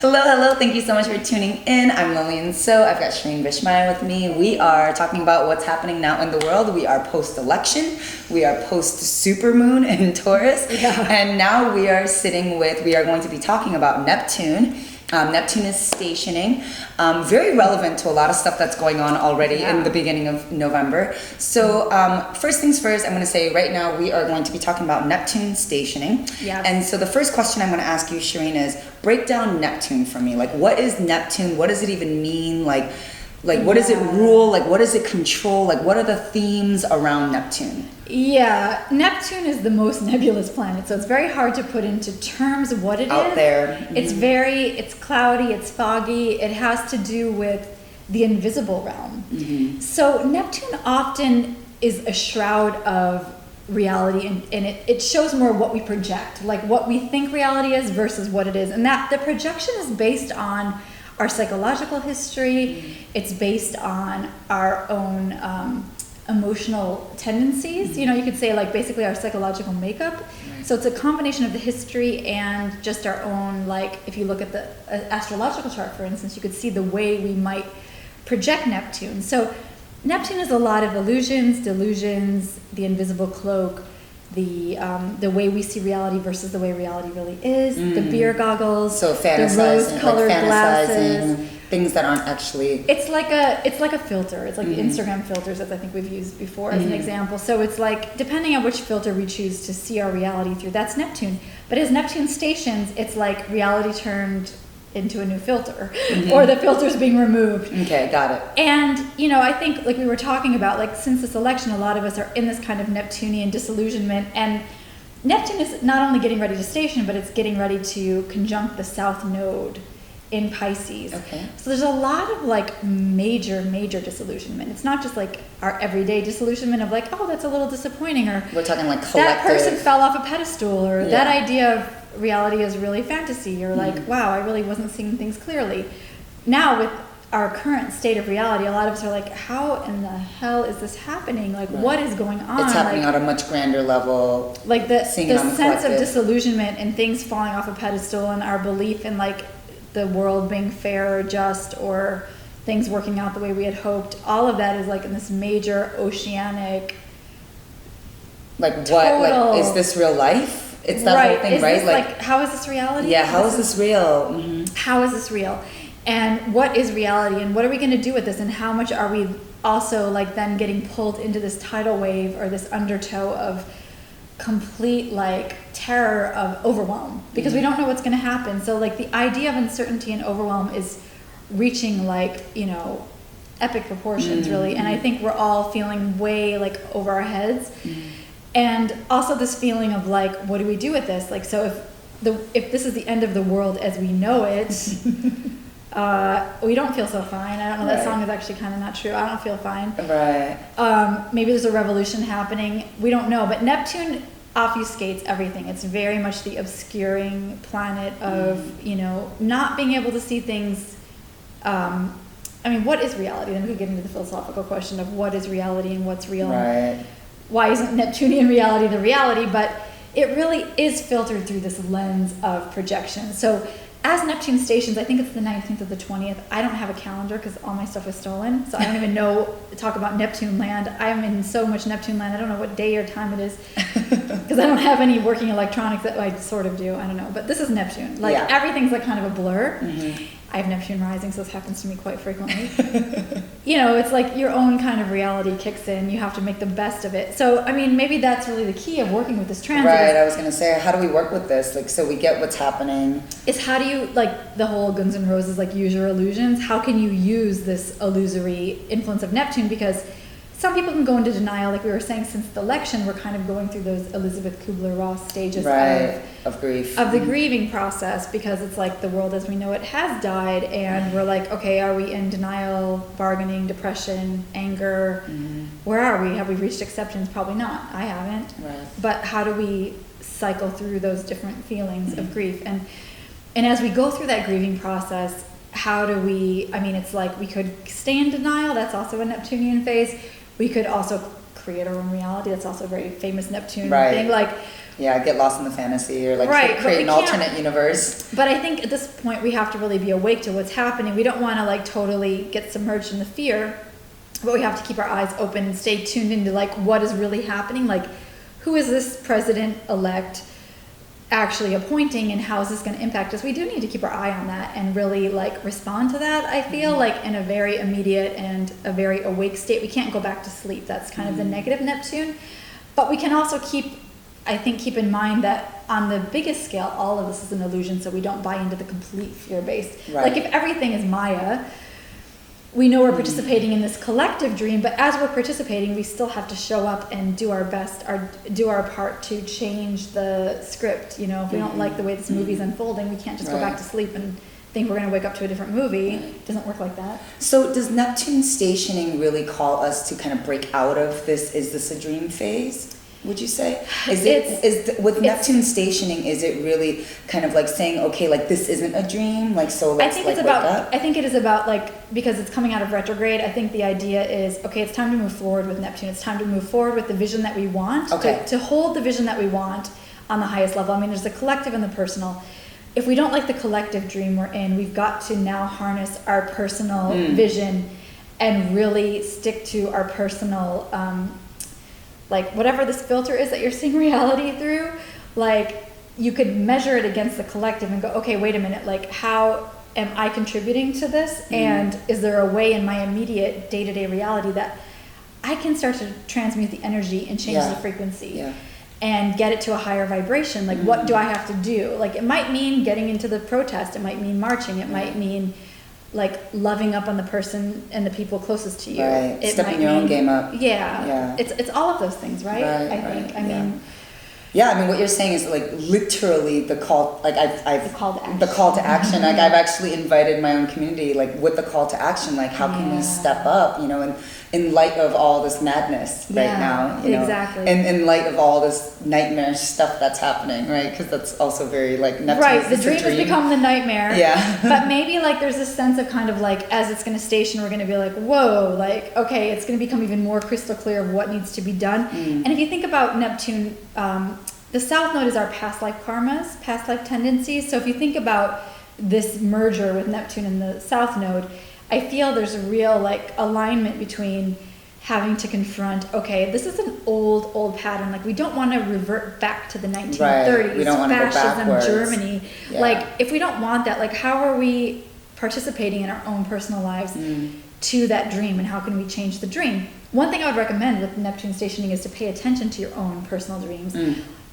Hello, hello. Thank you so much for tuning in. I'm Lillian. So I've got Sherene with me. We are talking about what's happening now in the world. We are post-election. We are post-supermoon in Taurus. Yeah. And now we are going to be talking about Neptune. Neptune is stationing, very relevant to a lot of stuff that's going on already in the beginning of November. So first things first, I'm going to say right now we are going to be talking about Neptune stationing. Yes. And so the first question I'm going to ask you, Sherene, is break down Neptune for me. Like, what is Neptune? What does it even mean? Like what does it rule? Like, what does it control? Like, what are the themes around Neptune? Yeah, Neptune is the most nebulous planet, so it's very hard to put into terms of what it is. Out there. Mm-hmm. It's cloudy, it's foggy, it has to do with the invisible realm. Mm-hmm. So Neptune often is a shroud of reality, and it shows more what we project, like what we think reality is versus what it is. And that the projection is based on our psychological history, it's based on our own emotional tendencies. You know, you could say like basically our psychological makeup. Right. So it's a combination of the history and just our own, like if you look at the astrological chart, for instance, you could see the way we might project Neptune. So Neptune is a lot of illusions, delusions, the invisible cloak, the way we see reality versus the way reality really is, the beer goggles, so fantasizing, the rose-colored glasses, things that aren't actually. It's like a filter. It's like the Instagram filters that I think we've used before as an example. So it's like depending on which filter we choose to see our reality through, that's Neptune. But as Neptune stations, it's like reality turned into a new filter, or the filter's being removed. Okay, got it. And, you know, I think like we were talking about, like since this election, a lot of us are in this kind of Neptunian disillusionment, and Neptune is not only getting ready to station, but it's getting ready to conjunct the South Node in Pisces. Okay. So there's a lot of like major disillusionment. It's not just like our everyday disillusionment of like, oh, that's a little disappointing, or we're talking like collective. That person fell off a pedestal, or that idea of reality is really fantasy, or like, wow, I really wasn't seeing things clearly. Now with our current state of reality, a lot of us are like, how in the hell is this happening? Like, what is going on? It's happening on a much grander level. Like the sense collective. of disillusionment and things falling off a pedestal, and our belief in like the world being fair or just, or things working out the way we had hoped. All of that is like in this major oceanic. Like what? Like, is this real life? It's that whole thing, right? This, like, how is this reality? Yeah, how is this real? Mm-hmm. How is this real? And what is reality? And what are we going to do with this? And how much are we also like then getting pulled into this tidal wave or this undertow of complete like terror of overwhelm? Because we don't know what's going to happen. So like the idea of uncertainty and overwhelm is reaching like, you know, epic proportions really. And I think we're all feeling way like over our heads. And also this feeling of like, what do we do with this? Like, so if this is the end of the world as we know it, we don't feel so fine. I don't know, that song is actually kind of not true. I don't feel fine. Right. Maybe there's a revolution happening. We don't know. But Neptune obfuscates everything. It's very much the obscuring planet of, you know, not being able to see things. I mean, what is reality? Then we could get into the philosophical question of what is reality and what's real. Right. Why isn't Neptunian reality the reality? But it really is filtered through this lens of projection. So as Neptune stations, I think it's the 19th or the 20th. I don't have a calendar because all my stuff was stolen. So I don't even know, talk about Neptune land. I'm in so much Neptune land. I don't know what day or time it is because I don't have any working electronics. That I sort of do. I don't know. But this is Neptune. Like everything's like kind of a blur. I have Neptune rising, so this happens to me quite frequently. You know, it's like your own kind of reality kicks in. You have to make the best of it. So, I mean, maybe that's really the key of working with this transit. Right, I was going to say, how do we work with this? Like, so we get what's happening. Is how do you, like the whole Guns N' Roses, like use your illusions? How can you use this illusory influence of Neptune? Because some people can go into denial, like we were saying, since the election, we're kind of going through those Elizabeth Kubler-Ross stages of grief. Of the grieving process, because it's like the world as we know it has died, and we're like, okay, are we in denial, bargaining, depression, anger? Where are we? Have we reached acceptance? Probably not. I haven't. Right. But how do we cycle through those different feelings of grief? And as we go through that grieving process, how do we, I mean, it's like we could stay in denial. That's also a Neptunian phase. We could also create our own reality. That's also a very famous Neptune thing. Like, Yeah, get lost in the fantasy or like Right, create an but we can't- alternate universe. But I think at this point we have to really be awake to what's happening. We don't want to like totally get submerged in the fear, but we have to keep our eyes open and stay tuned into like what is really happening. Like, who is this president-elect actually appointing, and how is this going to impact us? We do need to keep our eye on that and really like respond to that. I feel like in a very immediate and a very awake state. We can't go back to sleep. That's kind of the negative Neptune. But we can also keep in mind that on the biggest scale, all of this is an illusion, so we don't buy into the complete fear-based. Right. Like if everything is Maya, we know we're participating in this collective dream, but as we're participating, we still have to show up and do our best, do our part to change the script. You know, if we don't like the way this movie's unfolding, we can't just go back to sleep and think we're going to wake up to a different movie. It doesn't work like that. So does Neptune stationing really call us to kind of break out of this, is this a dream phase? Would you say? With Neptune stationing, is it really kind of like saying, okay, like this isn't a dream, like so let's wake up? I think it is about like, because it's coming out of retrograde, I think the idea is, okay, it's time to move forward with Neptune. It's time to move forward with the vision that we want, to hold the vision that we want on the highest level. I mean, there's the collective and the personal. If we don't like the collective dream we're in, we've got to now harness our personal vision and really stick to our personal like whatever this filter is that you're seeing reality through, like you could measure it against the collective and go, okay, wait a minute, like how am I contributing to this? And is there a way in my immediate day-to-day reality that I can start to transmute the energy and change the frequency and get it to a higher vibration? Like what do I have to do? Like it might mean getting into the protest, it might mean marching, it might mean like loving up on the person and the people closest to you. Right. Stepping your own game up. Yeah. It's all of those things, right? I think. I mean. Yeah, I mean, what you're saying is like literally the call, like I've the call to action. The call to action. Like I've actually invited my own community, like with the call to action, like how can we step up, you know, in light of all this madness right now, you know, exactly. And in light of all this nightmare stuff that's happening, right? Because that's also very like Neptune. Right, the dream has become the nightmare. Yeah. But maybe like there's this sense of kind of like as it's going to station, we're going to be like, whoa, like okay, it's going to become even more crystal clear of what needs to be done. And if you think about Neptune. The South Node is our past life karmas, past life tendencies. So if you think about this merger with Neptune and the South Node, I feel there's a real like alignment between having to confront, okay, this is an old pattern. Like we don't want to revert back to the 1930s, right. We don't want to go backwards. Germany. Yeah. Like if we don't want that, like how are we participating in our own personal lives to that dream, and how can we change the dream? One thing I would recommend with Neptune stationing is to pay attention to your own personal dreams.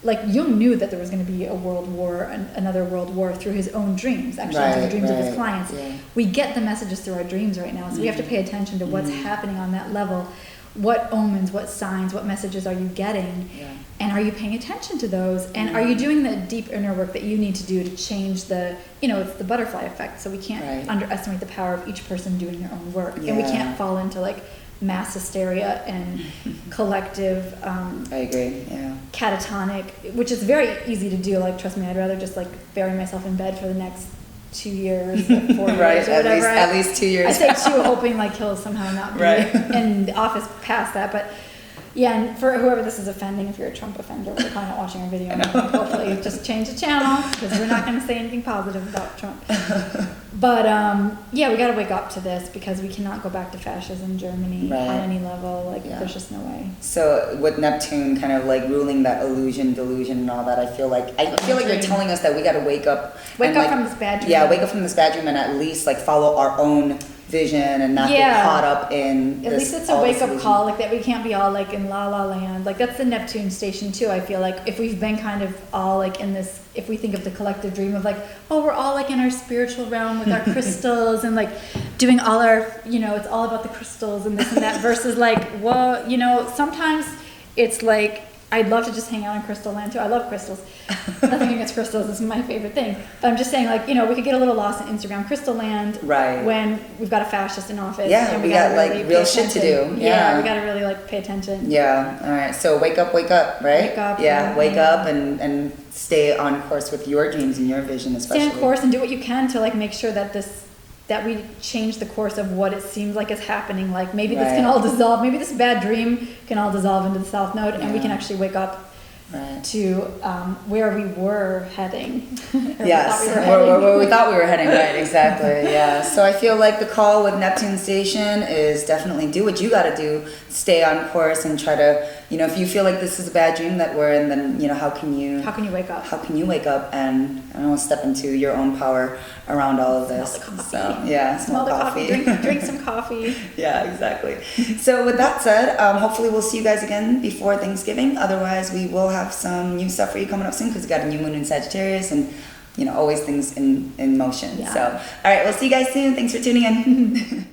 Like Jung knew that there was going to be a world war, another world war through his own dreams, actually through the dreams of his clients. Yeah. We get the messages through our dreams right now, so we have to pay attention to what's happening on that level. What omens, what signs, what messages are you getting? Yeah. And are you paying attention to those? And are you doing the deep inner work that you need to do to change the, it's the butterfly effect, so we can't underestimate the power of each person doing their own work. And we can't fall into like mass hysteria and collective I agree, catatonic, which is very easy to do. Like trust me, I'd rather just like bury myself in bed for the next 2 years or 4 years or whatever. At least 2 years. I say 2, hoping like he'll somehow not be in the office past that. But yeah, and for whoever this is offending, if you're a Trump offender, we're probably not watching our video. Hopefully just change the channel, because we're not going to say anything positive about Trump. But yeah, we got to wake up to this, because we cannot go back to fascism Germany on any level. Like there's just no way. So with Neptune kind of like ruling that illusion, delusion, and all that, I feel like you're telling us that we got to wake up. Wake up from this bad dream. Yeah, wake up from this bad dream, and at least like follow our own vision and not get caught up in at least it's a wake-up call, like that we can't be all like in la la land. Like that's the Neptune station too. I feel like if we've been kind of all like in this, if we think of the collective dream of like, oh, we're all like in our spiritual realm with our crystals and like doing all our, it's all about the crystals and this and that, versus like, well, sometimes it's like I'd love to just hang out in Crystal Land too. I love crystals. Nothing against crystals. It's my favorite thing. But I'm just saying, like, we could get a little lost in Instagram Crystal Land when we've got a fascist in office. Yeah, and we got like real shit to do. Yeah, we got to really like pay attention. Yeah. All right. So wake up, right? Wake up. Yeah, wake up and stay on course with your dreams and your vision, especially. Stay on course and do what you can to like make sure that that we change the course of what it seems like is happening. Like maybe this can all dissolve. Maybe this bad dream can all dissolve into the South Node, and we can actually wake up Right. to where we were heading. Or Yes, we thought we were heading. where we thought we were heading, right, exactly, yeah. So I feel like the call with Neptune Station is definitely do what you gotta do, stay on course and try to, if you feel like this is a bad dream that we're in, then, how can you wake up? How can you wake up and, I don't know, step into your own power around all of this? Smell the coffee. So, yeah, smell the coffee. Drink some coffee. Yeah, exactly. So with that said, hopefully we'll see you guys again before Thanksgiving. Otherwise, we will have some new stuff for you coming up soon because we got a new moon in Sagittarius and, always things in motion. Yeah. So, all right, we'll see you guys soon. Thanks for tuning in.